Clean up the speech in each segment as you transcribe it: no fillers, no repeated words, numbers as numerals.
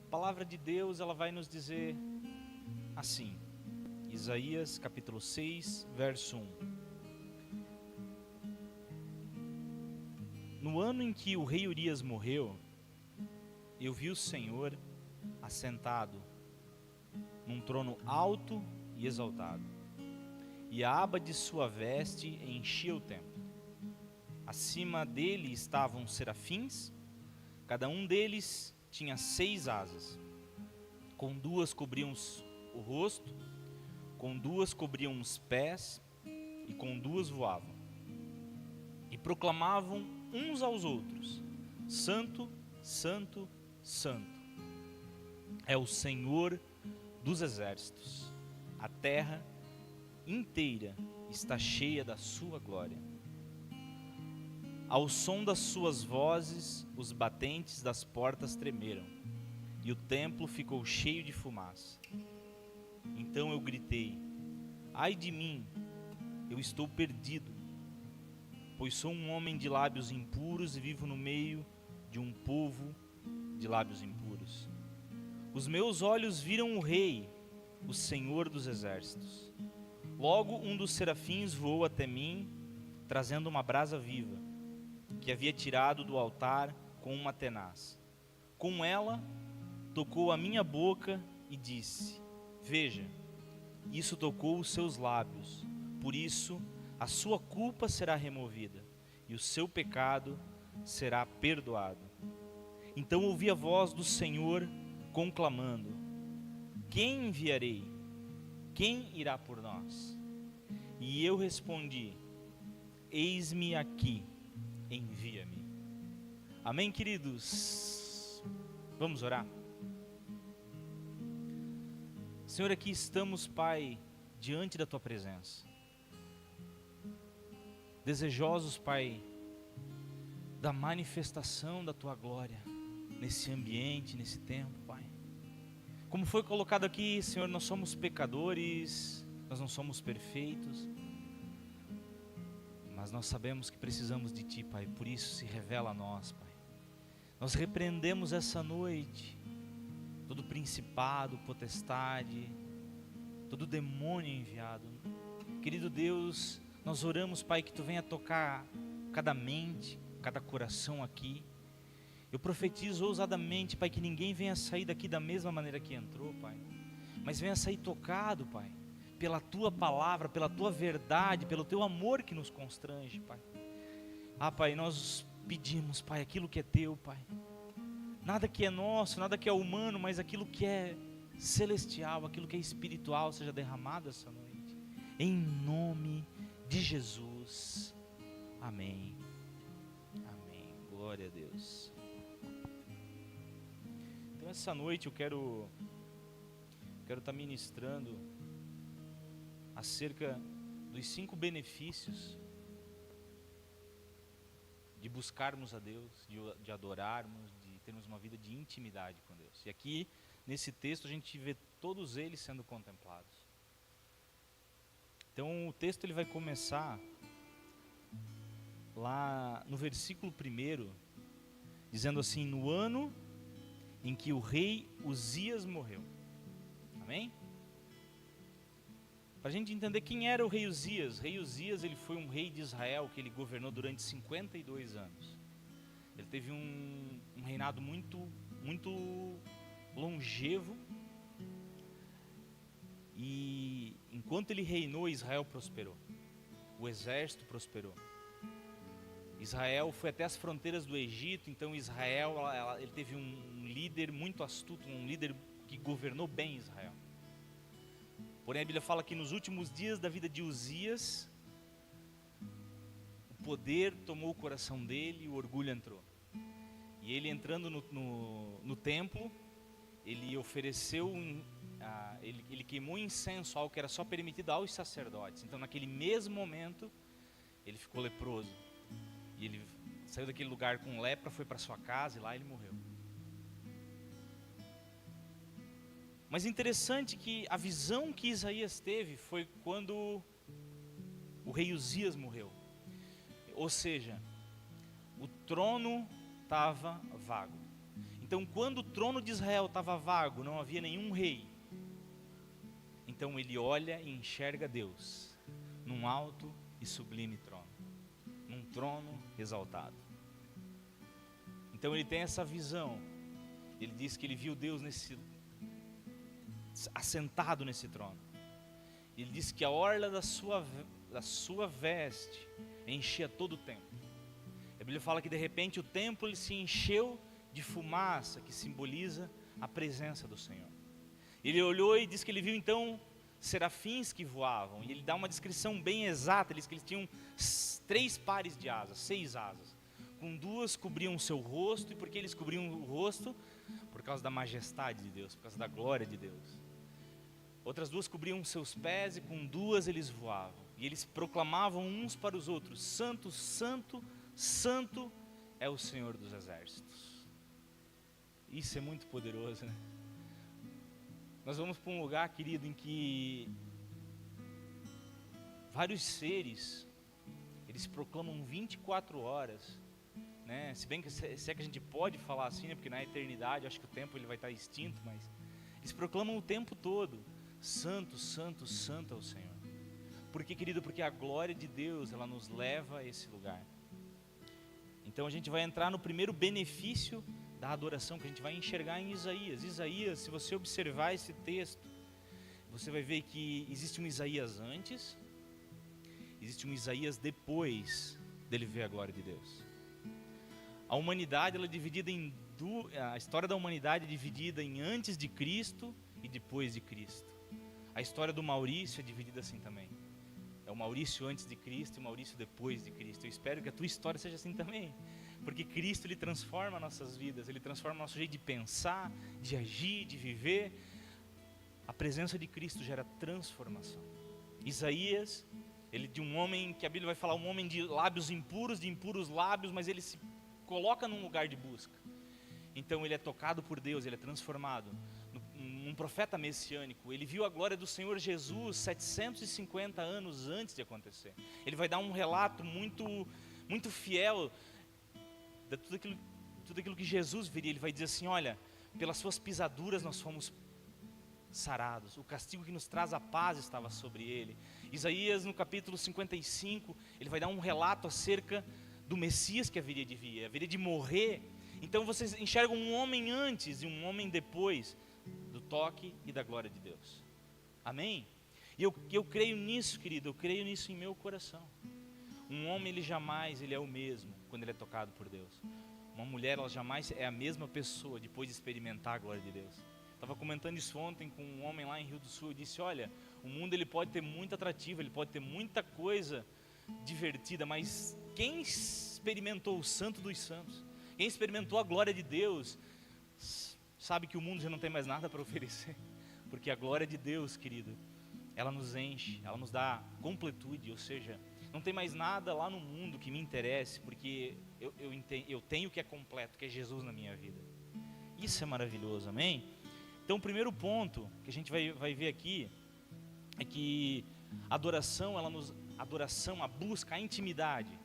A palavra de Deus, ela vai nos dizer assim, Isaías capítulo 6, verso 1. No ano em que o rei Urias morreu, eu vi o Senhor assentado num trono alto e exaltado, e a aba de sua veste enchia o templo. Acima dele estavam serafins, cada um deles tinha 6 asas. Com 2 cobriam o rosto, com 2 cobriam os pés, e com 2 voavam. E proclamavam uns aos outros: Santo, Santo, Santo é o Senhor dos exércitos. A terra inteira está cheia da sua glória. Ao som das suas vozes, os batentes das portas tremeram, e o templo ficou cheio de fumaça. Então eu gritei: ai de mim, eu estou perdido, pois sou um homem de lábios impuros e vivo no meio de um povo de lábios impuros. Os meus olhos viram o Rei, o Senhor dos exércitos. Logo um dos serafins voou até mim, trazendo uma brasa viva, que havia tirado do altar com uma tenaz. Com ela, tocou a minha boca e disse: veja, isso tocou os seus lábios, por isso a sua culpa será removida, e o seu pecado será perdoado. Então ouvi a voz do Senhor conclamando: quem enviarei? Quem irá por nós? E eu respondi: eis-me aqui, envia-me. Amém, queridos? Vamos orar? Senhor, aqui estamos, Pai, diante da Tua presença, desejosos, Pai, da manifestação da Tua glória nesse ambiente, nesse tempo, Pai. Como foi colocado aqui, Senhor, nós somos pecadores, nós não somos perfeitos, mas nós sabemos que precisamos de Ti, Pai, por isso se revela a nós, Pai. Nós repreendemos essa noite todo principado, potestade, todo demônio enviado. Querido Deus, nós oramos, Pai, que Tu venha tocar cada mente, cada coração aqui. Eu profetizo ousadamente, Pai, que ninguém venha sair daqui da mesma maneira que entrou, Pai, mas venha sair tocado, Pai, pela Tua palavra, pela Tua verdade, pelo Teu amor que nos constrange, Pai. Pai, nós pedimos, Pai, aquilo que é Teu, Pai. Nada que é nosso, nada que é humano, mas aquilo que é celestial, aquilo que é espiritual, seja derramado essa noite. Em nome de Jesus. Amém. Amém. Glória a Deus. Então essa noite eu quero estar ministrando acerca dos 5 benefícios de buscarmos a Deus, de adorarmos, de termos uma vida de intimidade com Deus. E aqui, nesse texto, a gente vê todos eles sendo contemplados. Então, o texto ele vai começar lá no versículo 1, dizendo assim: no ano em que o rei Uzias morreu. Amém? Para a gente entender quem era o rei Uzias. O rei Uzias, ele foi um rei de Israel que ele governou durante 52 anos. Ele teve um reinado muito longevo. E enquanto ele reinou, Israel prosperou. O exército prosperou. Israel foi até as fronteiras do Egito. Então Israel, ele teve um líder muito astuto, um líder que governou bem Israel. Porém a Bíblia fala que nos últimos dias da vida de Uzias, o poder tomou o coração dele e o orgulho entrou. E ele entrando no templo, ele ofereceu, ele queimou incenso, algo que era só permitido aos sacerdotes. Então naquele mesmo momento, ele ficou leproso. E ele saiu daquele lugar com lepra, foi para sua casa e lá ele morreu. Mas interessante que a visão que Isaías teve foi quando o rei Uzias morreu. Ou seja, o trono estava vago. Então, quando o trono de Israel estava vago, não havia nenhum rei, então ele olha e enxerga Deus num alto e sublime trono, num trono exaltado. Então ele tem essa visão. Ele diz que ele viu Deus assentado nesse trono. Ele diz que a orla da sua veste enchia todo o templo. A Bíblia fala que de repente o templo ele se encheu de fumaça, que simboliza a presença do Senhor. Ele olhou e diz que ele viu então serafins que voavam, e ele dá uma descrição bem exata. Ele diz que eles tinham 3 pares de asas, 6 asas, com 2 cobriam o seu rosto. E por que eles cobriam o rosto? Por causa da majestade de Deus, por causa da glória de Deus. Outras 2 cobriam seus pés, e com 2 eles voavam, e eles proclamavam uns para os outros: Santo, Santo, Santo é o Senhor dos exércitos. Isso é muito poderoso, né? Nós vamos para um lugar, querido, em que vários seres, eles proclamam 24 horas, né? Se bem que se é que a gente pode falar assim, né? Porque na eternidade, acho que o tempo ele vai estar extinto, mas eles proclamam o tempo todo: Santo, Santo, Santo é o Senhor. Por que, querido? Porque a glória de Deus, ela nos leva a esse lugar. Então a gente vai entrar no primeiro benefício da adoração, que a gente vai enxergar em Isaías. Isaías, se você observar esse texto, você vai ver que existe um Isaías antes, existe um Isaías depois dele ver a glória de Deus. A humanidade, ela é dividida a história da humanidade é dividida em antes de Cristo e depois de Cristo. A história do Maurício é dividida assim também. É o Maurício antes de Cristo e o Maurício depois de Cristo. Eu espero que a tua história seja assim também, porque Cristo, ele transforma nossas vidas, ele transforma nosso jeito de pensar, de agir, de viver. A presença de Cristo gera transformação. Isaías, ele de um homem, que a Bíblia vai falar, um homem de lábios impuros, de impuros lábios, mas ele se coloca num lugar de busca. Então ele é tocado por Deus, ele é transformado num profeta messiânico. Ele viu a glória do Senhor Jesus 750 anos antes de acontecer. Ele vai dar um relato muito, muito fiel de tudo aquilo que Jesus viria. Ele vai dizer assim: olha, pelas suas pisaduras nós fomos sarados, o castigo que nos traz a paz estava sobre ele. Isaías, no capítulo 55, ele vai dar um relato acerca do Messias que haveria de morrer. Então vocês enxergam um homem antes e um homem depois do toque e da glória de Deus. Amém? E eu creio nisso, querido, eu creio nisso em meu coração. Um homem, ele é o mesmo quando ele é tocado por Deus. Uma mulher, ela jamais é a mesma pessoa depois de experimentar a glória de Deus. Estava comentando isso ontem com um homem lá em Rio do Sul. Eu disse: olha, o mundo ele pode ter muito atrativo, ele pode ter muita coisa divertida, mas quem experimentou o Santo dos Santos, quem experimentou a glória de Deus, sabe que o mundo já não tem mais nada para oferecer. Porque a glória de Deus, querido, ela nos enche, ela nos dá completude. Ou seja, não tem mais nada lá no mundo que me interesse, porque eu tenho o que é completo, que é Jesus na minha vida. Isso é maravilhoso, amém? Então o primeiro ponto que a gente vai ver aqui é que a adoração, a busca, a intimidade,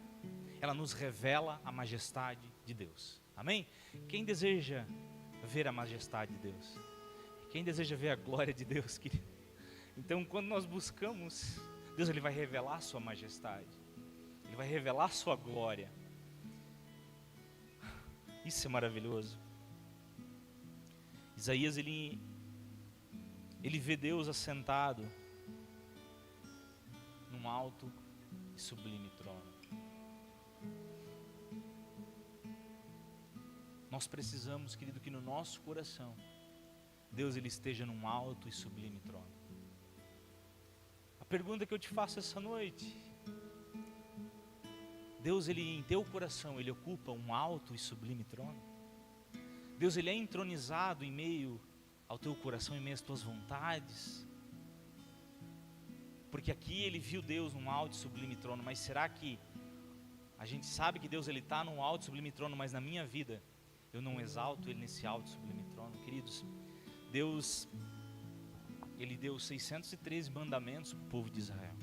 ela nos revela a majestade de Deus. Amém? Quem deseja ver a majestade de Deus? Quem deseja ver a glória de Deus, querido? Então, quando nós buscamos Deus, ele vai revelar a sua majestade, ele vai revelar a sua glória. Isso é maravilhoso. Isaías, ele vê Deus assentado num alto e sublime trono. Nós precisamos, querido, que no nosso coração Deus ele esteja num alto e sublime trono. A pergunta que eu te faço essa noite: Deus, ele em teu coração, ele ocupa um alto e sublime trono? Deus, ele é entronizado em meio ao teu coração, em meio às tuas vontades? Porque aqui ele viu Deus num alto e sublime trono, mas será que a gente sabe que Deus ele está num alto e sublime trono, mas na minha vida eu não exalto ele nesse alto e sublime trono? Queridos, Deus, ele deu 613 mandamentos para o povo de Israel,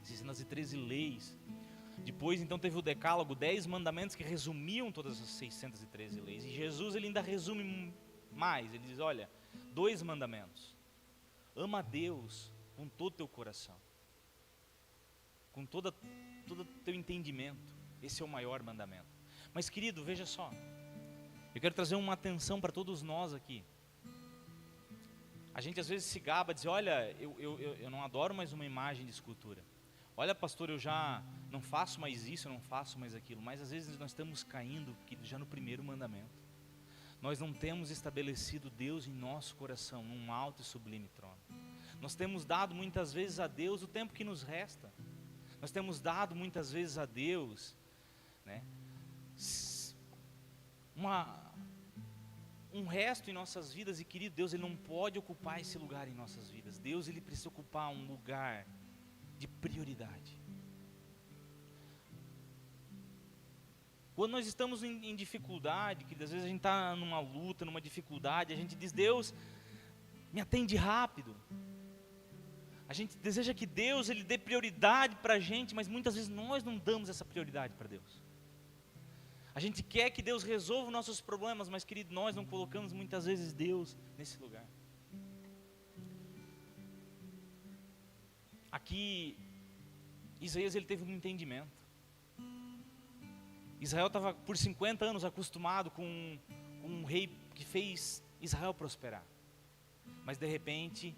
613 leis, Depois, então, teve o decálogo, 10 mandamentos que resumiam todas as 613 leis. E Jesus, ele ainda resume mais. Ele diz, olha, 2 mandamentos. Ama a Deus com todo o teu coração. Com todo o teu entendimento. Esse é o maior mandamento. Mas, querido, veja só. Eu quero trazer uma atenção para todos nós aqui. A gente às vezes se gaba, diz, olha, eu não adoro mais uma imagem de escultura. Olha, pastor, eu já não faço mais isso, eu não faço mais aquilo. Mas às vezes nós estamos caindo já no primeiro mandamento. Nós não temos estabelecido Deus em nosso coração, num alto e sublime trono. Nós temos dado muitas vezes a Deus o tempo que nos resta. Nós temos dado muitas vezes a Deus, né, um resto em nossas vidas. E, querido, Deus, ele não pode ocupar esse lugar em nossas vidas. Deus, ele precisa ocupar um lugar de prioridade. Quando nós estamos em dificuldade, que às vezes a gente está numa luta, numa dificuldade, a gente diz, Deus, me atende rápido. A gente deseja que Deus, ele dê prioridade para a gente, mas muitas vezes nós não damos essa prioridade para Deus. A gente quer que Deus resolva os nossos problemas, mas, querido, nós não colocamos muitas vezes Deus nesse lugar. Aqui, Isaías, ele teve um entendimento. Israel estava por 50 anos acostumado com um rei que fez Israel prosperar. Mas de repente,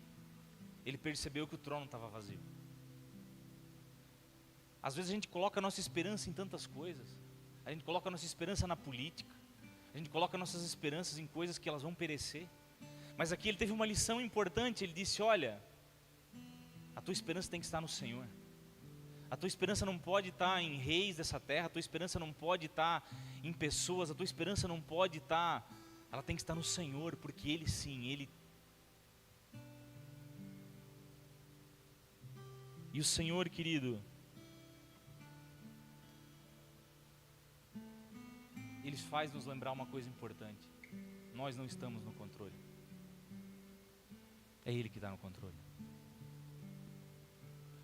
ele percebeu que o trono estava vazio. Às vezes a gente coloca a nossa esperança em tantas coisas. A gente coloca a nossa esperança na política. A gente coloca nossas esperanças em coisas que elas vão perecer. Mas aqui ele teve uma lição importante. Ele disse, olha, a tua esperança tem que estar no Senhor. A tua esperança não pode estar em reis dessa terra. A tua esperança não pode estar em pessoas. A tua esperança não pode estar... Ela tem que estar no Senhor, porque Ele sim, Ele... E o Senhor, querido, Ele faz nos lembrar uma coisa importante. Nós não estamos no controle. É Ele que está no controle.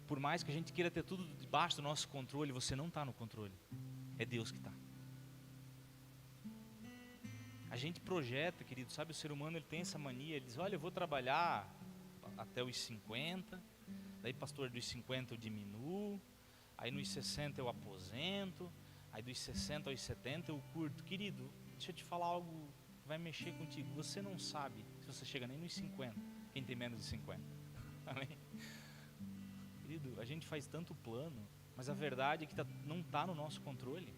Por mais que a gente queira ter tudo debaixo do nosso controle, você não está no controle. É Deus que está. A gente projeta, querido, sabe, o ser humano, ele tem essa mania, ele diz, olha, eu vou trabalhar até os 50, daí, pastor, dos 50 eu diminuo, aí nos 60 eu aposento, aí dos 60 aos 70 eu curto. Querido, deixa eu te falar algo que vai mexer contigo. Você não sabe se você chega nem nos 50, quem tem menos de 50. Amém? Querido, a gente faz tanto plano, mas a verdade é que não está no nosso controle.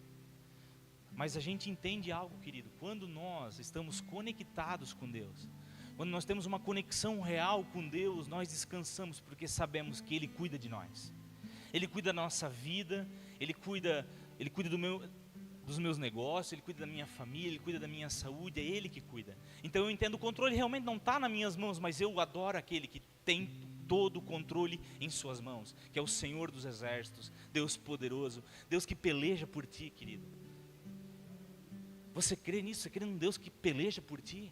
Mas a gente entende algo, querido, quando nós estamos conectados com Deus, quando nós temos uma conexão real com Deus, nós descansamos, porque sabemos que Ele cuida de nós. Ele cuida da nossa vida, Ele cuida dos meus negócios, Ele cuida da minha família, Ele cuida da minha saúde, é Ele que cuida. Então eu entendo, o controle realmente não está nas minhas mãos, mas eu adoro aquele que tem todo o controle em suas mãos, que é o Senhor dos exércitos, Deus poderoso, Deus que peleja por ti, querido. Você crê nisso? Você crê num Deus que peleja por ti?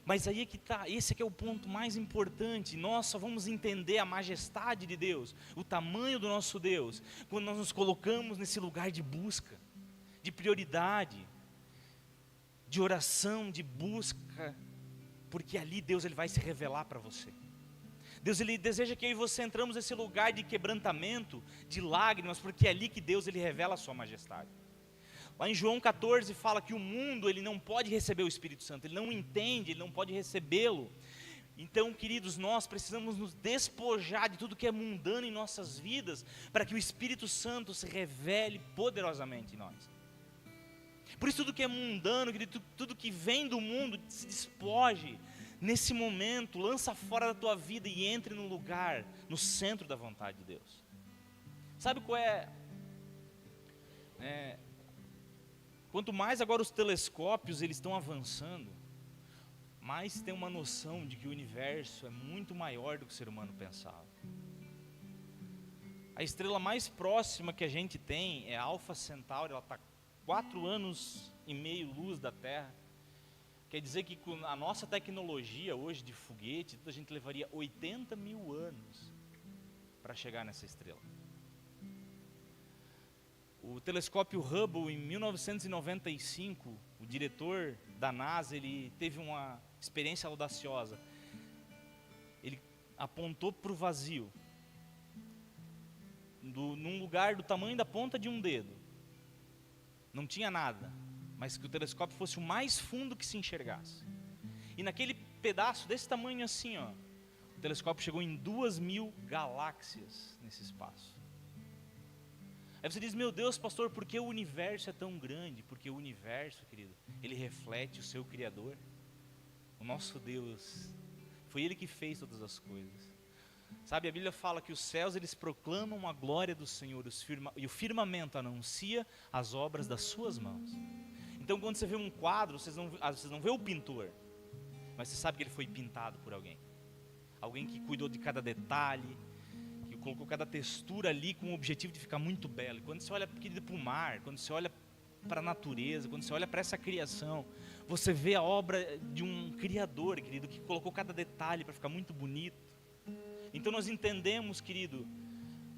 Mas aí é que está, esse é que é o ponto mais importante. Nós só vamos entender a majestade de Deus, o tamanho do nosso Deus, quando nós nos colocamos nesse lugar de busca, de prioridade, de oração, de busca, porque ali Deus, ele vai se revelar para você. Deus, ele deseja que eu e você entramos nesse lugar de quebrantamento, de lágrimas, porque é ali que Deus, ele revela a sua majestade. Lá em João 14 fala que o mundo, ele não pode receber o Espírito Santo, ele não entende, ele não pode recebê-lo. Então, queridos, nós precisamos nos despojar de tudo que é mundano em nossas vidas, para que o Espírito Santo se revele poderosamente em nós. Por isso tudo que é mundano, querido, tudo que vem do mundo, se despoje nesse momento, lança fora da tua vida e entre no lugar, no centro da vontade de Deus. Sabe qual é? Quanto mais agora os telescópios eles estão avançando, mais tem uma noção de que o universo é muito maior do que o ser humano pensava. A estrela mais próxima que a gente tem é a Alpha Centauri, ela está 4 anos e meio luz da Terra. Quer dizer que com a nossa tecnologia hoje de foguete, a gente levaria 80 mil anos para chegar nessa estrela. O telescópio Hubble, em 1995, o diretor da NASA, ele teve uma experiência audaciosa. Ele apontou para o vazio, num lugar do tamanho da ponta de um dedo. Não tinha nada, mas que o telescópio fosse o mais fundo que se enxergasse. E naquele pedaço desse tamanho assim, ó, o telescópio chegou em 2.000 galáxias nesse espaço. Aí você diz, meu Deus, pastor, por que o universo é tão grande? Porque o universo, querido, ele reflete o seu Criador. O nosso Deus, foi Ele que fez todas as coisas. Sabe, a Bíblia fala que os céus, eles proclamam a glória do Senhor, e o firmamento anuncia as obras das suas mãos. Então, quando você vê um quadro, vocês não vê o pintor, mas você sabe que ele foi pintado por alguém. Alguém que cuidou de cada detalhe, que colocou cada textura ali com o objetivo de ficar muito belo. E quando você olha, querido, para o mar, quando você olha para a natureza, quando você olha para essa criação, você vê a obra de um Criador, querido, que colocou cada detalhe para ficar muito bonito. Então nós entendemos, querido,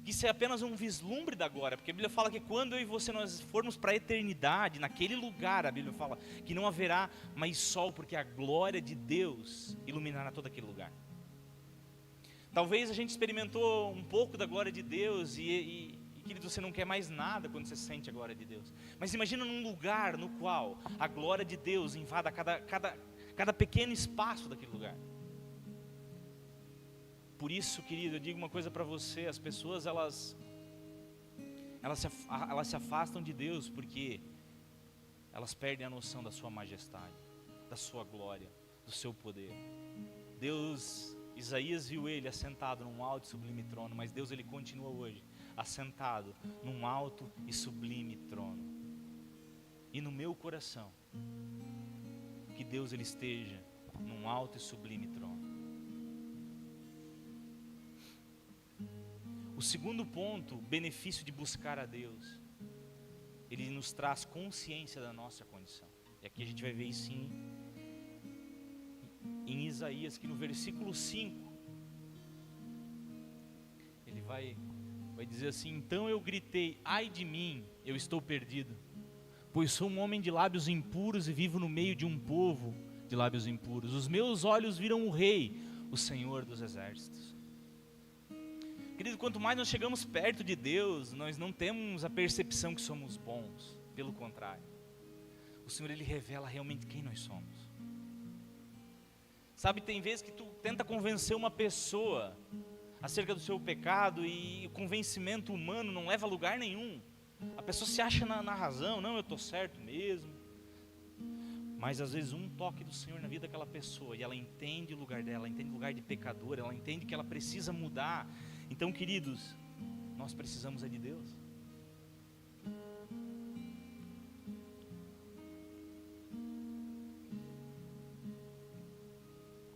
que isso é apenas um vislumbre da glória, porque a Bíblia fala que quando eu e você nós formos para a eternidade, naquele lugar, a Bíblia fala que não haverá mais sol, porque a glória de Deus iluminará todo aquele lugar. Talvez a gente experimentou um pouco da glória de Deus e querido, você não quer mais nada quando você sente a glória de Deus. Mas imagina num lugar no qual a glória de Deus invada cada pequeno espaço daquele lugar. Por isso, querido, eu digo uma coisa para você, as pessoas elas se afastam de Deus porque elas perdem a noção da sua majestade, da sua glória, do seu poder. Deus, Isaías viu ele assentado num alto e sublime trono, mas Deus, ele continua hoje assentado num alto e sublime trono. E no meu coração, que Deus, ele esteja num alto e sublime trono. O segundo ponto, benefício de buscar a Deus, ele nos traz consciência da nossa condição. E aqui a gente vai ver isso em Isaías, que no versículo 5, ele vai dizer assim: então eu gritei, ai de mim, eu estou perdido, pois sou um homem de lábios impuros e vivo no meio de um povo de lábios impuros. Os meus olhos viram o Rei, o Senhor dos exércitos. Querido, quanto mais nós chegamos perto de Deus, nós não temos a percepção que somos bons. Pelo contrário, o Senhor, ele revela realmente quem nós somos. Sabe, tem vezes que tu tenta convencer uma pessoa acerca do seu pecado e o convencimento humano não leva a lugar nenhum. A pessoa se acha na razão, não, eu estou certo mesmo. Mas às vezes um toque do Senhor na vida daquela pessoa, e ela entende o lugar dela, ela entende o lugar de pecador, ela entende que ela precisa mudar. Então, queridos, nós precisamos de Deus.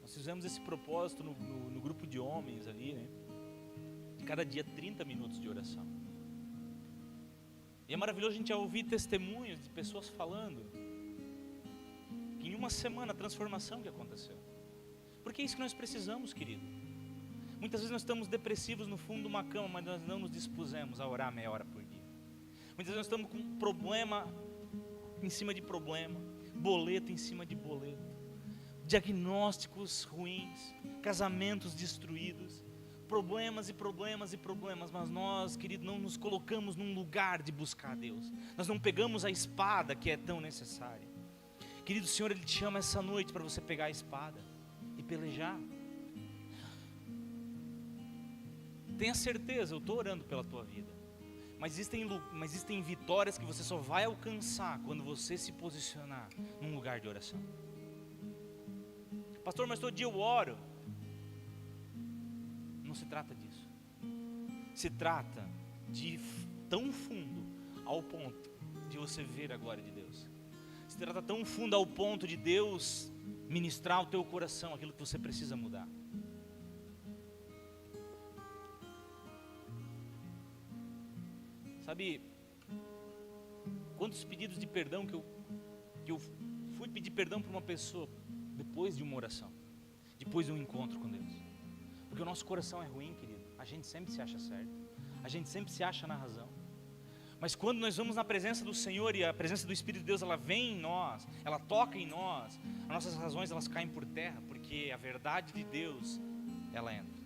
Nós fizemos esse propósito no grupo de homens ali, né? Cada dia 30 minutos de oração. E é maravilhoso a gente ouvir testemunhos de pessoas falando que em uma semana a transformação que aconteceu. Porque é isso que nós precisamos, querido. Muitas vezes nós estamos depressivos no fundo de uma cama, mas nós não nos dispusemos a orar meia hora por dia. Muitas vezes nós estamos com problema em cima de problema, boleto em cima de boleto, diagnósticos ruins, casamentos destruídos, problemas e problemas e problemas, mas nós, querido, não nos colocamos num lugar de buscar a Deus. Nós não pegamos a espada que é tão necessária. Querido, o Senhor, ele te chama essa noite para você pegar a espada e pelejar. Tenha certeza, eu estou orando pela tua vida, mas existem vitórias que você só vai alcançar quando você se posicionar num lugar de oração. Pastor, mas todo dia eu oro. Não se trata disso. Se trata de ir tão fundo ao ponto de você ver a glória de Deus. Se trata tão fundo ao ponto de Deus ministrar ao teu coração aquilo que você precisa mudar. Sabe, quantos pedidos de perdão que eu fui pedir perdão para uma pessoa depois de uma oração, depois de um encontro com Deus. Porque o nosso coração é ruim, querido. A gente sempre se acha certo, a gente sempre se acha na razão. Mas quando nós vamos na presença do Senhor e a presença do Espírito de Deus, ela vem em nós, ela toca em nós, as nossas razões elas caem por terra, porque a verdade de Deus, ela entra.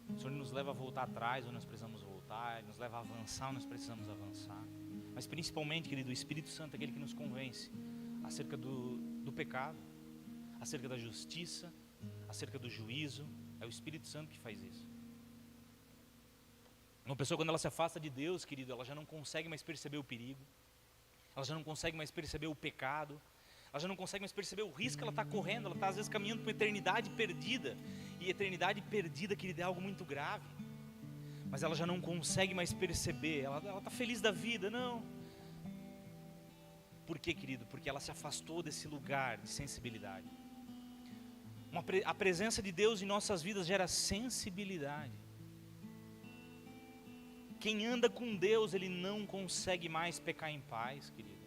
O Senhor nos leva a voltar atrás onde nós precisamos voltar, Ele nos leva a avançar onde nós precisamos avançar. Mas principalmente, querido, o Espírito Santo é aquele que nos convence acerca do pecado, acerca da justiça, acerca do juízo. É o Espírito Santo que faz isso. Uma pessoa, quando ela se afasta de Deus, querido, ela já não consegue mais perceber o perigo, ela já não consegue mais perceber o pecado, ela já não consegue mais perceber o risco que ela está correndo. Ela está às vezes caminhando para uma eternidade perdida, e eternidade perdida, querido, é algo muito grave. Mas ela já não consegue mais perceber, ela está feliz da vida, não. Por quê, querido? Porque ela se afastou desse lugar de sensibilidade. A presença de Deus em nossas vidas gera sensibilidade. Quem anda com Deus, ele não consegue mais pecar em paz, querido.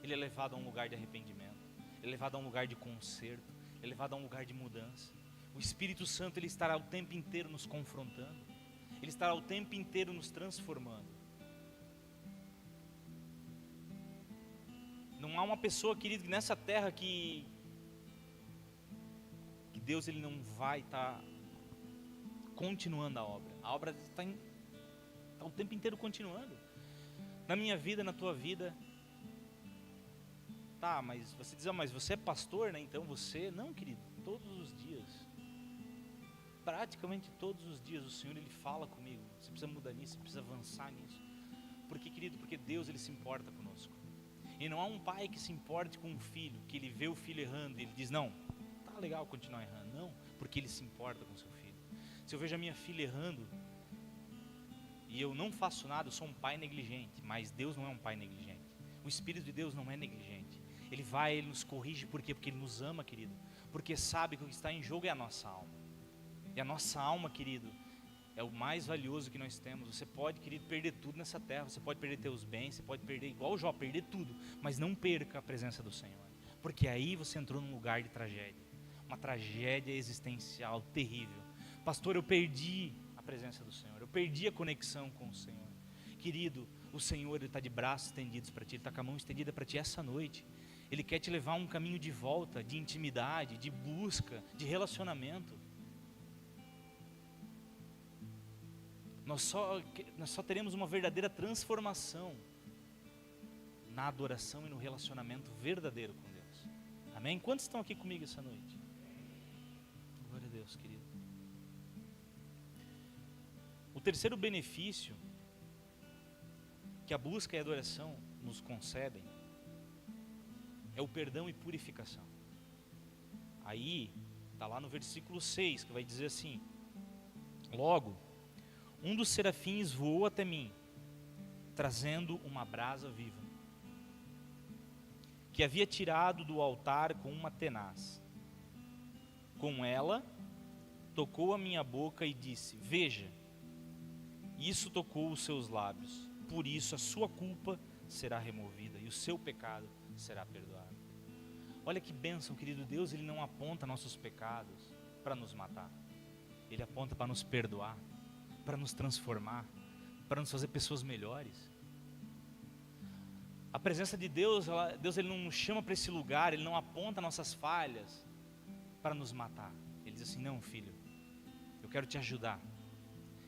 Ele é levado a um lugar de arrependimento, ele é levado a um lugar de conserto, ele é levado a um lugar de mudança. O Espírito Santo, ele estará o tempo inteiro nos confrontando, ele estará o tempo inteiro nos transformando. Não há uma pessoa, querido, nessa terra que Deus ele não vai estar continuando a obra. A obra está o tempo inteiro continuando. Na minha vida, na tua vida. Tá, mas você diz, mas você é pastor, né? Então você... Não, querido, todos os dias. Praticamente todos os dias o Senhor ele fala comigo. Você precisa mudar nisso, você precisa avançar nisso. Por quê, querido? Porque Deus ele se importa conosco. E não há um pai que se importe com um filho, que ele vê o filho errando e ele diz, não, tá legal continuar errando. Não, porque ele se importa com seu filho. Se eu vejo a minha filha errando e eu não faço nada, eu sou um pai negligente. Mas Deus não é um pai negligente. O Espírito de Deus não é negligente. Ele vai, ele nos corrige, por quê? Porque ele nos ama, querido. Porque sabe que o que está em jogo é a nossa alma. E a nossa alma, querido, é o mais valioso que nós temos. Você pode, querido, perder tudo nessa terra. Você pode perder teus bens, você pode perder, igual o Jó, perder tudo. Mas não perca a presença do Senhor. Porque aí você entrou num lugar de tragédia. Uma tragédia existencial terrível. Pastor, eu perdi a presença do Senhor. Eu perdi a conexão com o Senhor. Querido, o Senhor está de braços estendidos para ti. Ele está com a mão estendida para ti essa noite. Ele quer te levar a um caminho de volta, de intimidade, de busca, de relacionamento. Nós só teremos uma verdadeira transformação na adoração e no relacionamento verdadeiro com Deus. Amém? Quantos estão aqui comigo essa noite? Glória a Deus, querido. O terceiro benefício que a busca e a adoração nos concedem é o perdão e purificação. Aí, está lá no versículo 6, que vai dizer assim: logo, um dos serafins voou até mim, trazendo uma brasa viva, que havia tirado do altar com uma tenaz. Com ela, tocou a minha boca e disse: veja, isso tocou os seus lábios, por isso a sua culpa será removida e o seu pecado será perdoado. Olha que bênção, querido. Deus ele não aponta nossos pecados para nos matar. Ele aponta para nos perdoar, para nos transformar, para nos fazer pessoas melhores. A presença de Deus, Deus ele não nos chama para esse lugar, Ele não aponta nossas falhas para nos matar. Ele diz assim: não, filho, eu quero te ajudar.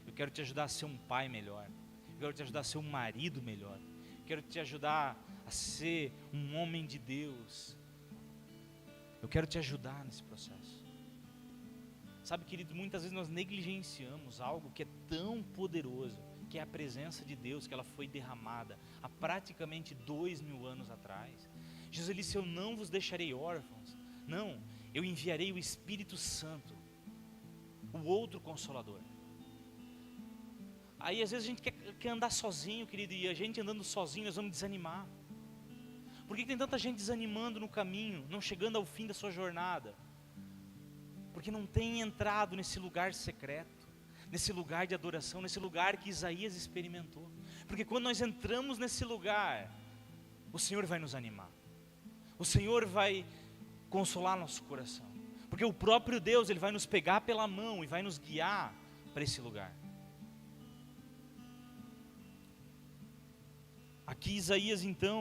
Eu quero te ajudar a ser um pai melhor. Eu quero te ajudar a ser um marido melhor. Eu quero te ajudar a ser um homem de Deus. Eu quero te ajudar nesse processo. Sabe, querido, muitas vezes nós negligenciamos algo que é tão poderoso, que é a presença de Deus, que ela foi derramada há praticamente 2000 anos atrás. Jesus disse: eu não vos deixarei órfãos. Não, eu enviarei o Espírito Santo, o outro Consolador. Aí às vezes a gente quer andar sozinho, querido, e a gente andando sozinho nós vamos desanimar. Por que tem tanta gente desanimando no caminho, não chegando ao fim da sua jornada? Porque não tem entrado nesse lugar secreto, nesse lugar de adoração, nesse lugar que Isaías experimentou. Porque quando nós entramos nesse lugar, o Senhor vai nos animar, o Senhor vai consolar nosso coração, porque o próprio Deus ele vai nos pegar pela mão e vai nos guiar para esse lugar. Aqui Isaías então,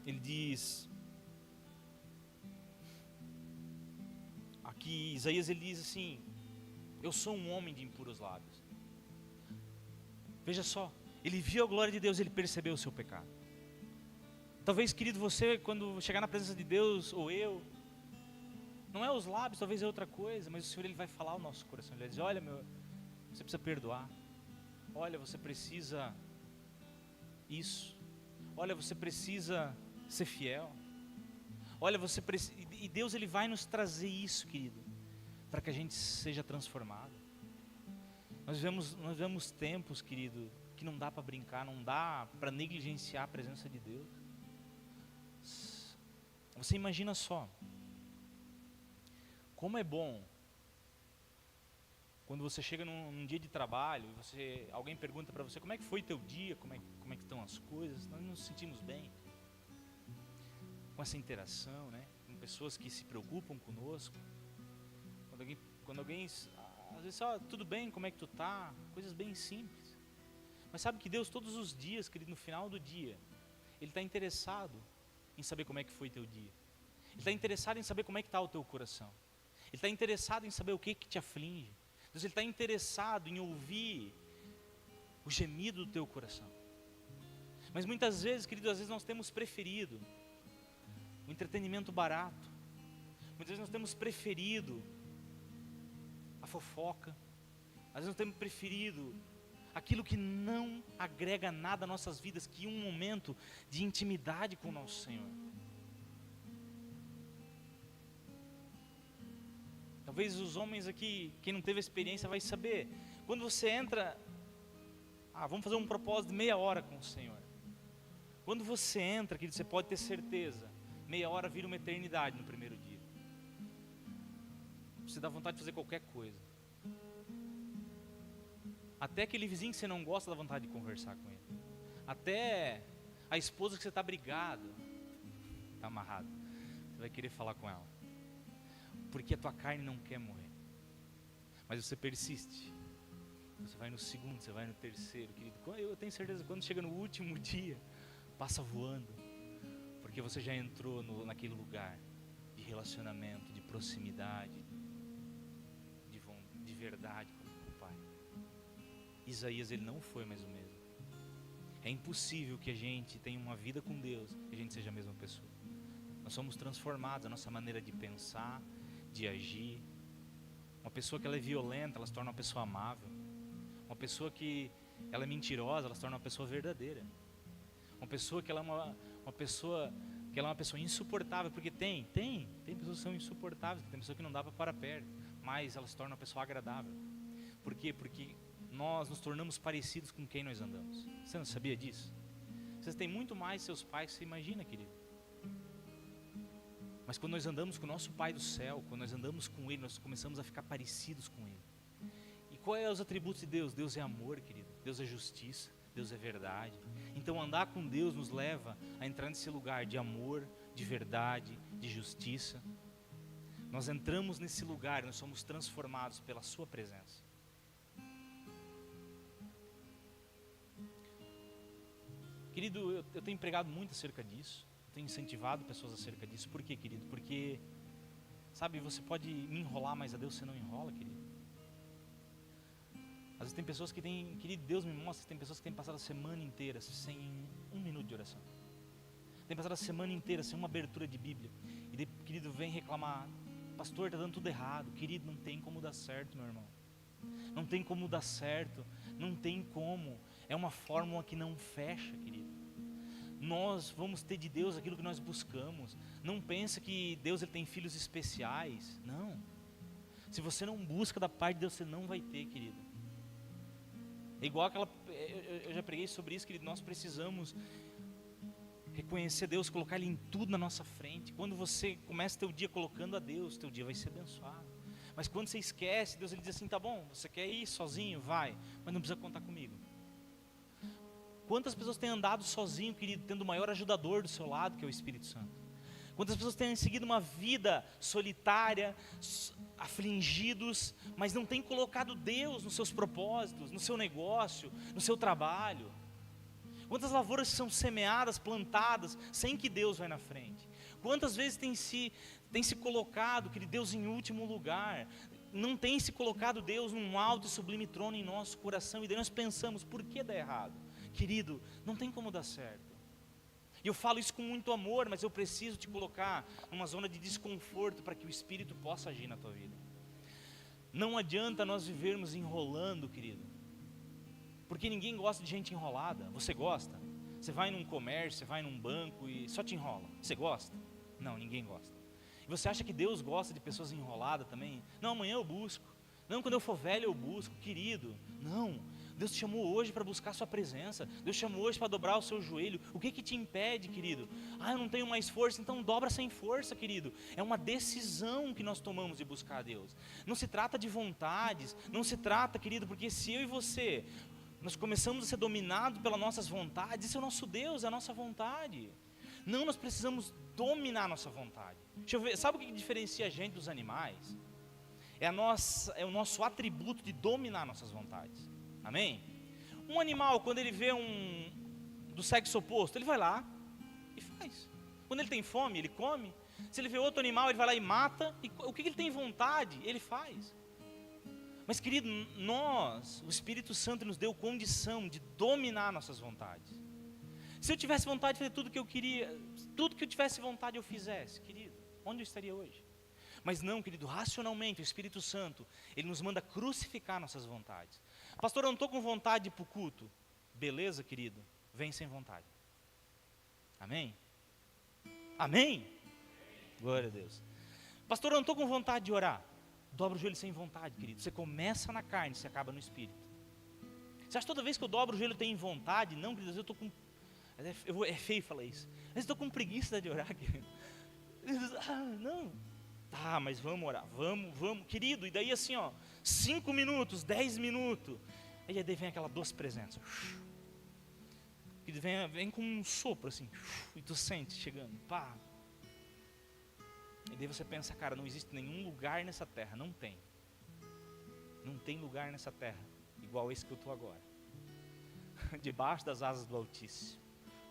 ele diz, aqui Isaías ele diz assim: eu sou um homem de impuros lábios. Veja só, ele viu a glória de Deus, ele percebeu o seu pecado. Talvez, querido, você quando chegar na presença de Deus, ou eu, não é os lábios, talvez é outra coisa, mas o Senhor ele vai falar ao nosso coração, ele vai dizer: olha, você precisa perdoar, olha, você precisa isso, olha, você precisa ser fiel, olha, você precisa, e Deus ele vai nos trazer isso, querido, para que a gente seja transformado. Nós vivemos tempos, querido, que não dá para brincar, não dá para negligenciar a presença de Deus. Você imagina só, como é bom quando você chega num dia de trabalho e alguém pergunta para você: como é que foi teu dia, como é que estão as coisas. Nós nos sentimos bem com essa interação, né? Com pessoas que se preocupam conosco. Quando alguém às vezes só: tudo bem, como é que tu tá? Coisas bem simples. Mas sabe que Deus todos os dias, querido, no final do dia, Ele está interessado em saber como é que foi teu dia. Ele está interessado em saber como é que está o teu coração. Ele está interessado em saber o que te aflige. Deus ele está interessado em ouvir o gemido do teu coração. Mas muitas vezes, querido, às vezes nós temos preferido o entretenimento barato. Muitas vezes nós temos preferido a fofoca. Às vezes nós temos preferido aquilo que não agrega nada às nossas vidas, que um momento de intimidade com o nosso Senhor. Talvez os homens aqui, quem não teve experiência vai saber, quando você entra, vamos fazer um propósito de meia hora com o Senhor. Quando você entra, querido, você pode ter certeza, meia hora vira uma eternidade no primeiro dia. Você dá vontade de fazer qualquer coisa. Até aquele vizinho que você não gosta dá vontade de conversar com ele. Até a esposa que você está brigado, está amarrado, você vai querer falar com ela. Porque a tua carne não quer morrer. Mas você persiste. Você vai no segundo, você vai no terceiro, querido. Eu tenho certeza que quando chega no último dia, passa voando. Porque você já entrou naquele lugar de relacionamento, de proximidade, de verdade com o Pai. Isaías, ele não foi mais o mesmo. É impossível que a gente tenha uma vida com Deus e a gente seja a mesma pessoa. Nós somos transformados, a nossa maneira de pensar, de agir. Uma pessoa que ela é violenta, ela se torna uma pessoa amável. Uma pessoa que ela é mentirosa, ela se torna uma pessoa verdadeira. Uma pessoa que ela é uma pessoa insuportável, porque tem pessoas que são insuportáveis, tem pessoas que não dá para parar perto, mas ela se torna uma pessoa agradável. Por quê? Porque nós nos tornamos parecidos com quem nós andamos. Você não sabia disso? Vocês têm muito mais seus pais que você imagina, querido. Mas quando nós andamos com o nosso Pai do céu, quando nós andamos com Ele, nós começamos a ficar parecidos com Ele. E quais são os atributos de Deus? Deus é amor, querido. Deus é justiça. Deus é verdade. Então andar com Deus nos leva a entrar nesse lugar de amor, de verdade, de justiça. Nós entramos nesse lugar, nós somos transformados pela sua presença. Querido, eu tenho pregado muito acerca disso. Tenho incentivado pessoas acerca disso. Por quê, querido? Porque, sabe, você pode me enrolar, mas a Deus você não enrola, querido. Às vezes tem pessoas que têm, querido, Deus me mostra, tem pessoas que têm passado a semana inteira sem um minuto de oração. Tem passado a semana inteira sem uma abertura de Bíblia. E daí, querido, vem reclamar: pastor, está dando tudo errado. Querido, não tem como dar certo, meu irmão. Não tem como dar certo. Não tem como. É uma fórmula que não fecha, querido. Nós vamos ter de Deus aquilo que nós buscamos. Não pensa que Deus ele tem filhos especiais. Não. Se você não busca da parte de Deus, você não vai ter, querido. É igual eu já preguei sobre isso, querido. Nós precisamos reconhecer Deus, colocar Ele em tudo na nossa frente. Quando você começa teu dia colocando a Deus, teu dia vai ser abençoado. Mas quando você esquece, Deus ele diz assim: tá bom, você quer ir sozinho? Vai, mas não precisa contar comigo. Quantas pessoas têm andado sozinho, querido, tendo o maior ajudador do seu lado, que é o Espírito Santo? Quantas pessoas têm seguido uma vida solitária, afligidos, mas não têm colocado Deus nos seus propósitos, no seu negócio, no seu trabalho. Quantas lavouras são semeadas, plantadas, sem que Deus vai na frente. Quantas vezes tem se colocado, querido, Deus em último lugar, não tem se colocado Deus num alto e sublime trono em nosso coração, e daí nós pensamos, por que dá errado? Querido, não tem como dar certo. E eu falo isso com muito amor, mas eu preciso te colocar numa zona de desconforto para que o Espírito possa agir na tua vida. Não adianta nós vivermos enrolando, querido, porque ninguém gosta de gente enrolada. Você gosta? Você vai num comércio, você vai num banco e só te enrola. Você gosta? Não, ninguém gosta. E você acha que Deus gosta de pessoas enroladas também? Não, amanhã eu busco. Não, quando eu for velho eu busco. Querido, não. Deus te chamou hoje para buscar a sua presença. Deus te chamou hoje para dobrar o seu joelho. O que te impede, querido? Eu não tenho mais força, então dobra sem força, querido. É uma decisão que nós tomamos de buscar a Deus. Não se trata de vontades, não se trata, querido, porque se eu e você, nós começamos a ser dominados pelas nossas vontades, esse é o nosso Deus, é a nossa vontade. Não, nós precisamos dominar a nossa vontade. Deixa eu ver, sabe o que diferencia a gente dos animais? É o nosso atributo de dominar nossas vontades. Amém? Um animal, quando ele vê um do sexo oposto, ele vai lá e faz. Quando ele tem fome, ele come. Se ele vê outro animal, ele vai lá e mata. E o que ele tem vontade, ele faz. Mas, querido, o Espírito Santo nos deu condição de dominar nossas vontades. Se eu tivesse vontade de fazer tudo que eu queria, tudo que eu tivesse vontade eu fizesse, querido, onde eu estaria hoje? Mas não, querido, racionalmente, o Espírito Santo, ele nos manda crucificar nossas vontades. Pastor, eu não estou com vontade de ir para o culto. Beleza, querido, vem sem vontade. Amém? Amém? Glória a Deus. Pastor, eu não estou com vontade de orar. Dobra o joelho sem vontade, querido. Você começa na carne, você acaba no Espírito. Você acha que toda vez que eu dobro o joelho eu tenho vontade? Não, querido, eu estou com... É feio falar isso. Mas eu estou com preguiça de orar, querido. Não. Tá, mas vamos orar, vamos, querido, e daí assim, 5 minutos, 10 minutos, aí daí vem aquela doce presença, vem com um sopro assim, e tu sente chegando, pá, e daí você pensa, cara, não existe nenhum lugar nessa terra, não tem lugar nessa terra, igual esse que eu estou agora, debaixo das asas do Altíssimo,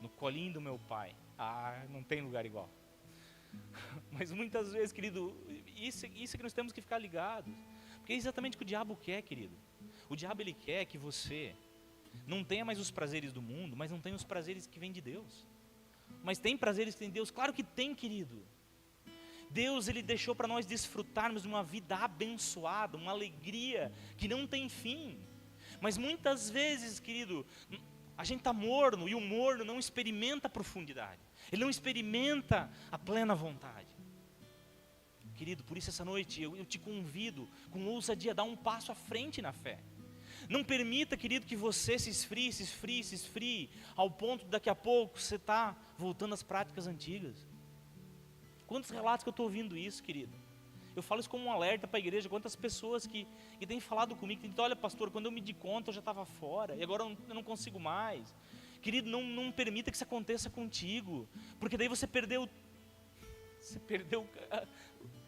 no colinho do meu Pai, não tem lugar igual. Mas muitas vezes, querido, isso que nós temos que ficar ligados, porque é exatamente o que o diabo quer, querido. O diabo, ele quer que você não tenha mais os prazeres do mundo, mas não tenha os prazeres que vêm de Deus. Mas tem prazeres que tem Deus? Claro que tem, querido. Deus, ele deixou para nós desfrutarmos de uma vida abençoada, uma alegria que não tem fim. Mas muitas vezes, querido, a gente está morno, e o morno não experimenta a profundidade. Ele não experimenta a plena vontade. Querido, por isso essa noite eu te convido com ousadia a dar um passo à frente na fé. Não permita, querido, que você se esfrie, ao ponto de daqui a pouco você está voltando às práticas antigas. Quantos relatos que eu estou ouvindo isso, querido? Eu falo isso como um alerta para a igreja. Quantas pessoas que têm falado comigo, que dizem, olha pastor, quando eu me di conta eu já estava fora, e agora eu não consigo mais. Querido, não permita que isso aconteça contigo, porque daí você perdeu o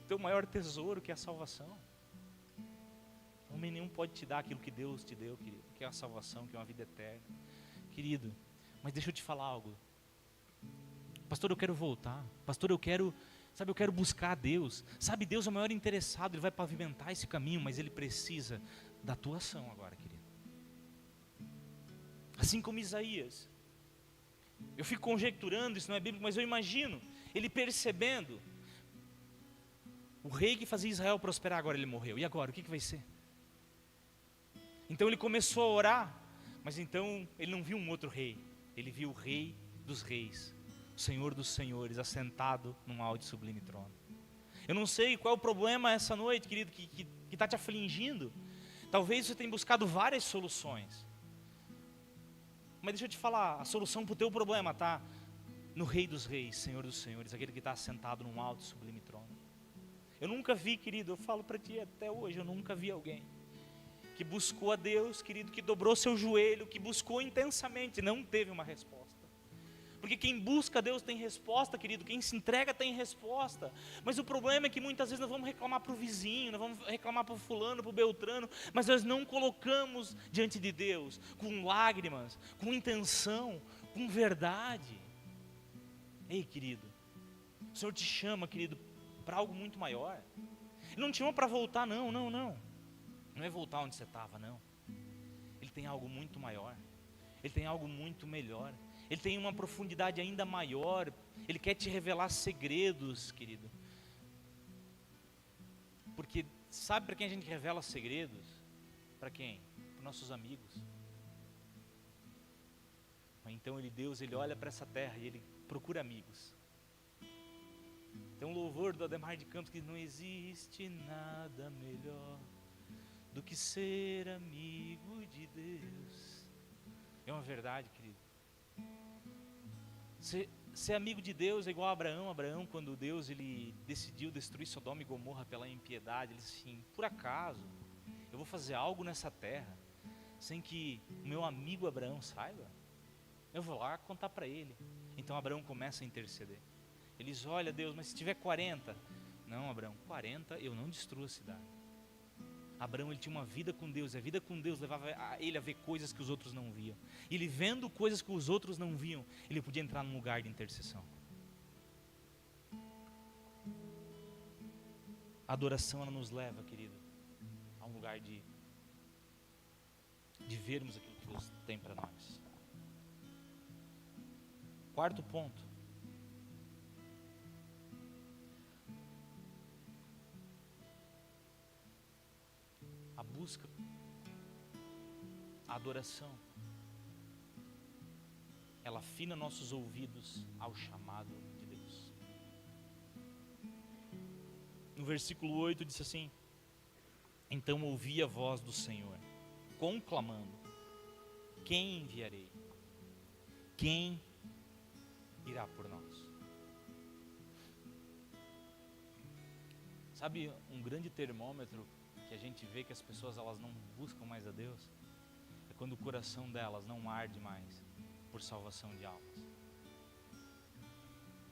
teu maior tesouro, que é a salvação. Homem nenhum pode te dar aquilo que Deus te deu, querido, que é a salvação, que é uma vida eterna. Querido, mas deixa eu te falar algo. Pastor, eu quero voltar. Pastor, eu quero buscar a Deus. Sabe, Deus é o maior interessado, Ele vai pavimentar esse caminho, mas Ele precisa da tua ação agora, querido. Assim como Isaías. Eu fico conjecturando, isso não é bíblico, mas eu imagino ele percebendo. O rei que fazia Israel prosperar, agora ele morreu. E agora, o que vai ser? Então ele começou a orar, mas então ele não viu um outro rei. Ele viu o Rei dos Reis, o Senhor dos Senhores, assentado num alto e sublime trono. Eu não sei qual é o problema essa noite, querido, que está te afligindo. Talvez você tenha buscado várias soluções. Mas deixa eu te falar, a solução para o teu problema está no Rei dos Reis, Senhor dos Senhores, aquele que está assentado num alto e sublime trono. Eu nunca vi, querido, eu falo para ti até hoje, eu nunca vi alguém que buscou a Deus, querido, que dobrou seu joelho, que buscou intensamente, não teve uma resposta. Porque quem busca Deus tem resposta, querido. Quem se entrega tem resposta. Mas o problema é que muitas vezes nós vamos reclamar para o vizinho, nós vamos reclamar para o fulano, para o beltrano, mas nós não colocamos diante de Deus com lágrimas, com intenção, com verdade. Ei, querido, o Senhor te chama, querido, para algo muito maior. Ele não te chama para voltar, não. Não é voltar onde você estava, não. Ele tem algo muito maior. Ele tem algo muito melhor. Ele tem uma profundidade ainda maior. Ele quer te revelar segredos, querido. Porque sabe para quem a gente revela segredos? Para quem? Para nossos amigos. Então Deus olha para essa terra e Ele procura amigos. Tem um louvor do Ademar de Campos que diz: não existe nada melhor do que ser amigo de Deus. É uma verdade, querido. Ser amigo de Deus é igual a Abraão. Abraão, quando Deus ele decidiu destruir Sodoma e Gomorra pela impiedade, ele disse assim: por acaso eu vou fazer algo nessa terra sem que o meu amigo Abraão saiba? Eu vou lá contar para ele. Então Abraão começa a interceder. Ele diz: olha Deus, mas se tiver 40, não, Abraão, 40 eu não destruo a cidade. Abraão, ele tinha uma vida com Deus. A vida com Deus levava ele a ver coisas que os outros não viam. E ele vendo coisas que os outros não viam, ele podia entrar num lugar de intercessão. A adoração, ela nos leva, querido, a um lugar de vermos aquilo que Deus tem para nós. Quarto ponto. A busca, a adoração, ela afina nossos ouvidos ao chamado de Deus. No versículo 8 diz assim: então ouvi a voz do Senhor, conclamando: quem enviarei? Quem irá por nós? Sabe, um grande termômetro que a gente vê que as pessoas elas não buscam mais a Deus é quando o coração delas não arde mais por salvação de almas.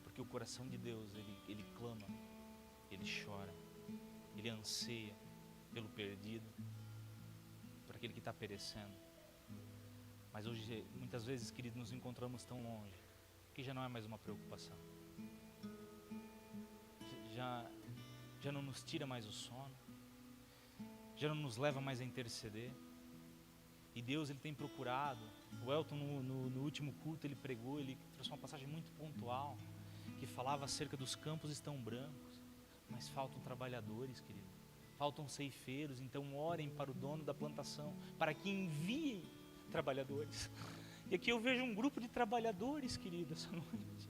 Porque o coração de Deus, ele clama, ele chora, ele anseia pelo perdido, por aquele que está perecendo. Mas hoje, muitas vezes, querido, nos encontramos tão longe que já não é mais uma preocupação. Já não nos tira mais o sono, já não nos leva mais a interceder. E Deus, ele tem procurado. O Elton no último culto ele pregou, ele trouxe uma passagem muito pontual que falava acerca dos campos estão brancos, mas faltam trabalhadores, querido. Faltam ceifeiros. Então orem para o dono da plantação para que envie trabalhadores. E aqui eu vejo um grupo de trabalhadores, querido, essa noite.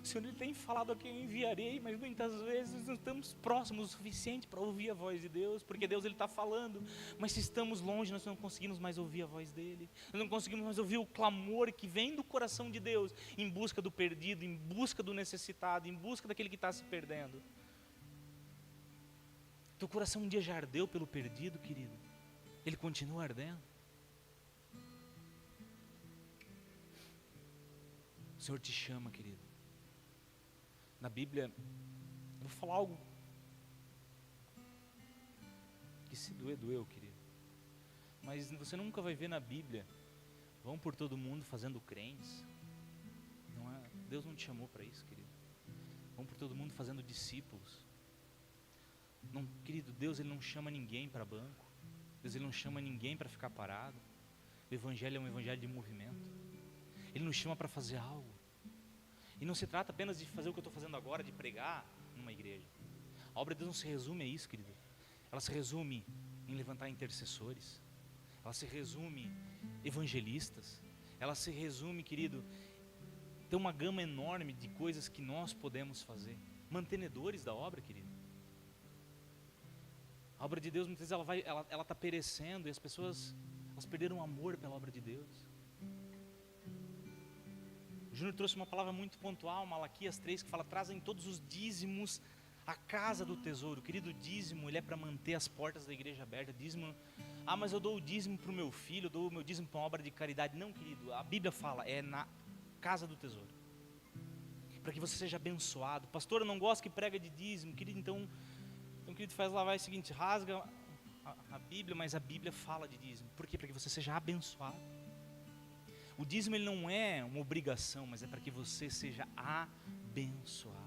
O Senhor, ele tem falado aqui: eu enviarei, mas muitas vezes nós não estamos próximos o suficiente para ouvir a voz de Deus, porque Deus, ele está falando, mas se estamos longe, nós não conseguimos mais ouvir a voz dele, nós não conseguimos mais ouvir o clamor que vem do coração de Deus, em busca do perdido, em busca do necessitado, em busca daquele que está se perdendo. Teu coração um dia já ardeu pelo perdido, querido? Ele continua ardendo? O Senhor te chama, querido. Na Bíblia, eu vou falar algo que se doer, doeu, querido. Mas você nunca vai ver na Bíblia: vão por todo mundo fazendo crentes. Não é? Deus não te chamou para isso, querido. Vão por todo mundo fazendo discípulos. Não, querido, Deus, ele não chama ninguém para banco. Deus, ele não chama ninguém para ficar parado. O Evangelho é um evangelho de movimento. Ele nos chama para fazer algo. E não se trata apenas de fazer o que eu estou fazendo agora, de pregar numa igreja. A obra de Deus não se resume a isso, querido. Ela se resume em levantar intercessores. Ela se resume em evangelistas. Ela se resume, querido, tem uma gama enorme de coisas que nós podemos fazer. Mantenedores da obra, querido. A obra de Deus, muitas vezes, ela está perecendo e as pessoas, elas perderam o amor pela obra de Deus. O Júnior trouxe uma palavra muito pontual, Malaquias 3, que fala: trazem todos os dízimos à casa do tesouro. Querido, o dízimo, ele é para manter as portas da igreja abertas. Dízimo, mas eu dou o dízimo para o meu filho, eu dou o meu dízimo para uma obra de caridade. Não, querido, a Bíblia fala, é na casa do tesouro. para que você seja abençoado. Pastor, eu não gosto que prega de dízimo, querido, então querido, faz lá, vai o seguinte, rasga a Bíblia, mas a Bíblia fala de dízimo. Por quê? Para que você seja abençoado. O dízimo ele não é uma obrigação, mas é para que você seja abençoado.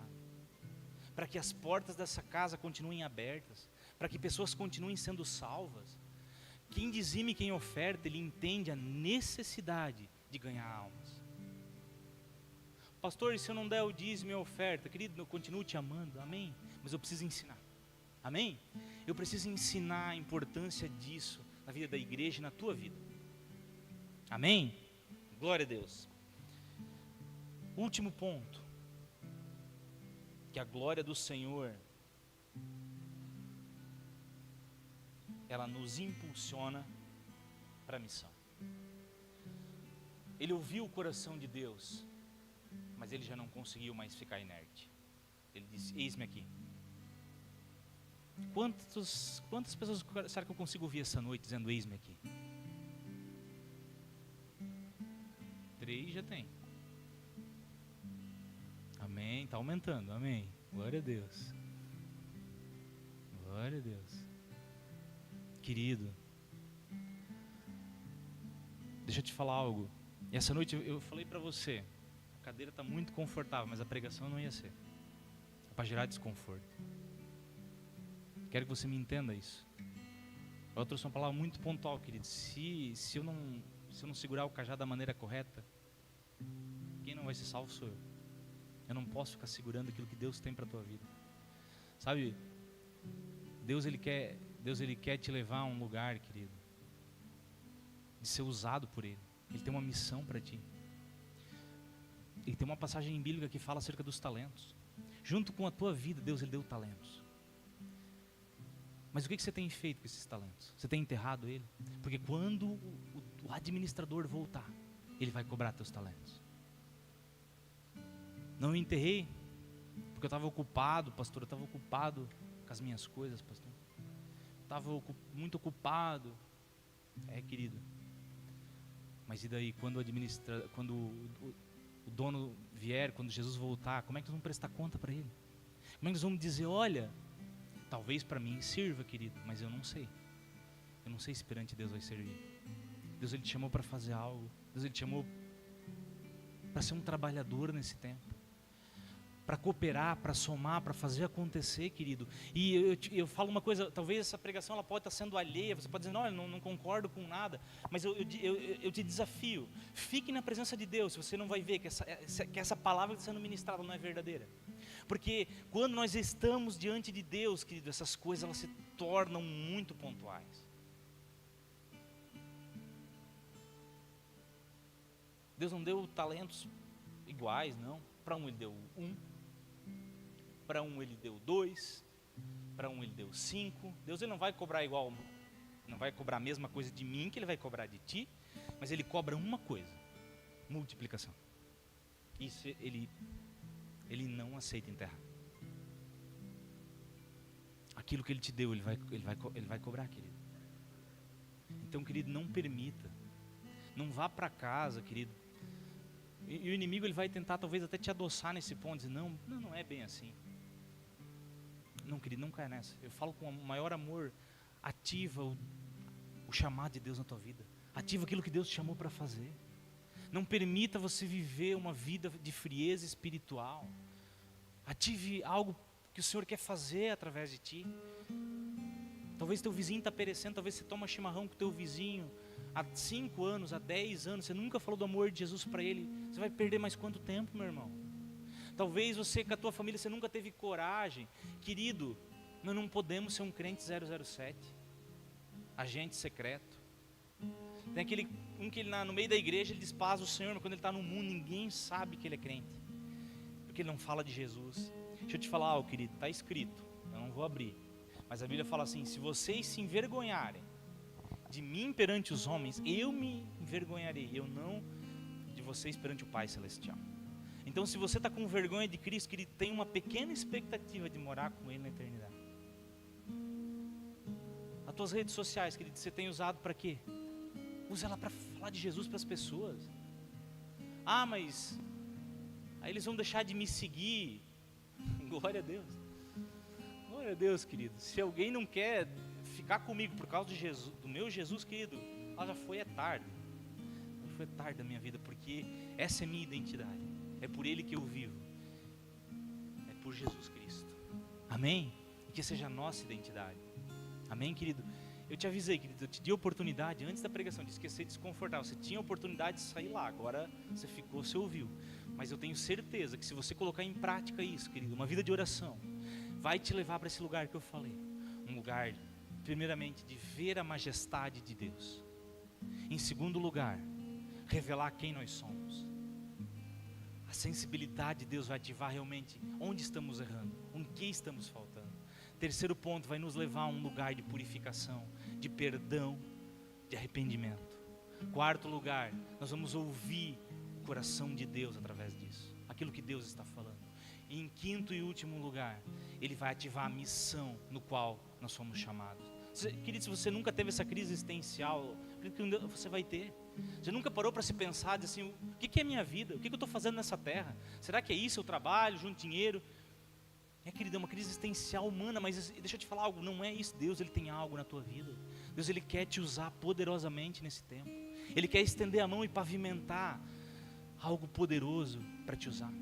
Para que as portas dessa casa continuem abertas, para que pessoas continuem sendo salvas. Quem dizime, quem oferta, ele entende a necessidade de ganhar almas. Pastor, e se eu não der o dízimo e a oferta? Querido, eu continuo te amando, amém? Mas eu preciso ensinar, amém? Eu preciso ensinar a importância disso na vida da igreja e na tua vida, amém? Glória a Deus. Último ponto, que a glória do Senhor, ela nos impulsiona para a missão. Ele ouviu o coração de Deus, mas ele já não conseguiu mais ficar inerte. Ele disse, eis-me aqui. Quantas pessoas será que eu consigo ouvir essa noite dizendo, eis-me aqui? 3 já tem. Amém, está aumentando, amém. Glória a Deus. Glória a Deus. Querido, deixa eu te falar algo. E essa noite eu falei para você, a cadeira está muito confortável, mas a pregação não ia ser. É para gerar desconforto. Quero que você me entenda isso. Eu trouxe uma palavra muito pontual, querido. Se eu não segurar o cajado da maneira correta, quem não vai ser salvo sou eu. Eu não posso ficar segurando aquilo que Deus tem para a tua vida. Sabe, Deus ele quer te levar a um lugar, querido, de ser usado por Ele. Ele tem uma missão para ti. Ele tem uma passagem bíblica que fala acerca dos talentos. Junto com a tua vida, Deus ele deu talentos. Mas o que você tem feito com esses talentos? Você tem enterrado ele? Porque quando o administrador voltar, ele vai cobrar teus talentos. Não eu enterrei, porque eu estava ocupado, pastor, eu estava ocupado com as minhas coisas, pastor. Estava muito ocupado. Querido. Mas e daí, quando o dono vier, quando Jesus voltar, como é que nós vamos prestar conta para ele? Como é que nós vamos dizer, olha, talvez para mim sirva, querido, mas eu não sei. Eu não sei se perante Deus vai servir. Deus ele te chamou para fazer algo. Deus ele te chamou para ser um trabalhador nesse tempo. Para cooperar, para somar, para fazer acontecer, querido. E eu falo uma coisa, talvez essa pregação ela pode estar sendo alheia, você pode dizer, não concordo com nada, mas eu te desafio, fique na presença de Deus, você não vai ver que essa palavra que está sendo ministrada não é verdadeira. Porque quando nós estamos diante de Deus, querido, essas coisas elas se tornam muito pontuais. Deus não deu talentos iguais, não. Para um ele deu 1, para um ele deu 2, para um ele deu 5. Deus ele não vai cobrar igual, não vai cobrar a mesma coisa de mim que ele vai cobrar de ti, mas ele cobra uma coisa, multiplicação. Isso ele não aceita enterrar. Aquilo que ele te deu, ele vai cobrar, querido. Então, querido, não permita, não vá para casa, querido. E o inimigo ele vai tentar talvez até te adoçar nesse ponto, dizer, não é bem assim. Não, querido, não caia nessa. Eu falo com o maior amor, ativa o chamado de Deus na tua vida. Ativa aquilo que Deus te chamou para fazer. Não permita você viver uma vida de frieza espiritual. Ative algo que o Senhor quer fazer através de ti. Talvez teu vizinho está perecendo, talvez você toma chimarrão com teu vizinho há 5 anos, há 10 anos, você nunca falou do amor de Jesus para ele. Você vai perder mais quanto tempo, meu irmão? Talvez você com a tua família, você nunca teve coragem. Querido, nós não podemos ser um crente 007, agente secreto. Tem aquele que ele, no meio da igreja ele despasa o Senhor, mas quando ele está no mundo ninguém sabe que ele é crente, porque ele não fala de Jesus. Deixa eu te falar algo, querido, está escrito, eu não vou abrir, mas a Bíblia fala assim, se vocês se envergonharem de mim perante os homens, eu me envergonharei, eu não de vocês perante o Pai Celestial. Então se você está com vergonha de Cristo, que ele tem uma pequena expectativa de morar com Ele na eternidade. As tuas redes sociais, querido, você tem usado para quê? Usa ela para falar de Jesus para as pessoas. Mas Aí eles vão deixar de me seguir. Glória a Deus. Glória a Deus, querido. Se alguém não quer ficar comigo por causa de Jesus, do meu Jesus, querido, ela já foi, é tarde. Foi tarde da minha vida, porque essa é minha identidade. É por Ele que eu vivo. É por Jesus Cristo. Amém? E que seja a nossa identidade. Amém, querido? Eu te avisei, querido, eu te dei a oportunidade antes da pregação de esquecer desconfortável. Você tinha a oportunidade de sair lá, agora você ficou, você ouviu. Mas eu tenho certeza que se você colocar em prática isso, querido, uma vida de oração, vai te levar para esse lugar que eu falei. Um lugar, primeiramente, de ver a majestade de Deus. Em segundo lugar, revelar quem nós somos. A sensibilidade de Deus vai ativar realmente onde estamos errando, onde que estamos faltando. Terceiro ponto, vai nos levar a um lugar de purificação, de perdão, de arrependimento. Quarto lugar, nós vamos ouvir o coração de Deus através disso, aquilo que Deus está falando. E em quinto e último lugar, Ele vai ativar a missão no qual nós somos chamados. Querido, se você nunca teve essa crise existencial, acredito que você vai ter. Você nunca parou para se pensar assim, o que é minha vida? O que eu estou fazendo nessa terra? Será que é isso? Eu trabalho, junto dinheiro? Querido, é uma crise existencial humana, mas deixa eu te falar algo, não é isso. Deus, Ele tem algo na tua vida. Deus, Ele quer te usar poderosamente nesse tempo. Ele quer estender a mão e pavimentar algo poderoso para te usar.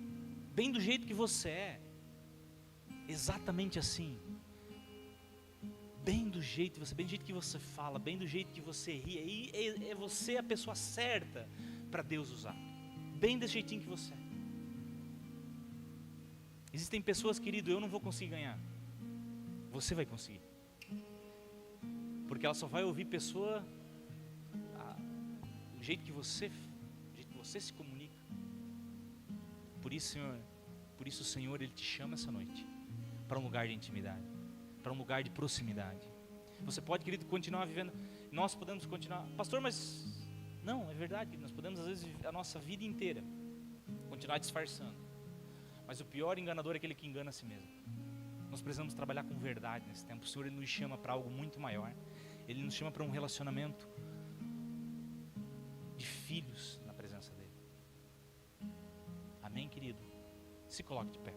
Bem do jeito que você é. Exatamente assim. Bem do jeito que você fala, bem do jeito que você ri. É você a pessoa certa para Deus usar. Bem desse jeitinho que você é. Existem pessoas, querido, eu não vou conseguir ganhar. Você vai conseguir. Porque ela só vai ouvir pessoa do jeito que você se comunica. Por isso, o Senhor, Ele te chama essa noite para um lugar de intimidade, para um lugar de proximidade. Você pode, querido, continuar vivendo. Nós podemos continuar, pastor, mas não, é verdade, nós podemos às vezes a nossa vida inteira continuar disfarçando. Mas o pior enganador é aquele que engana a si mesmo. Nós precisamos trabalhar com verdade nesse tempo. O Senhor, Ele nos chama para algo muito maior. Ele nos chama para um relacionamento de filhos na presença dEle. Amém, querido? Se coloque de pé.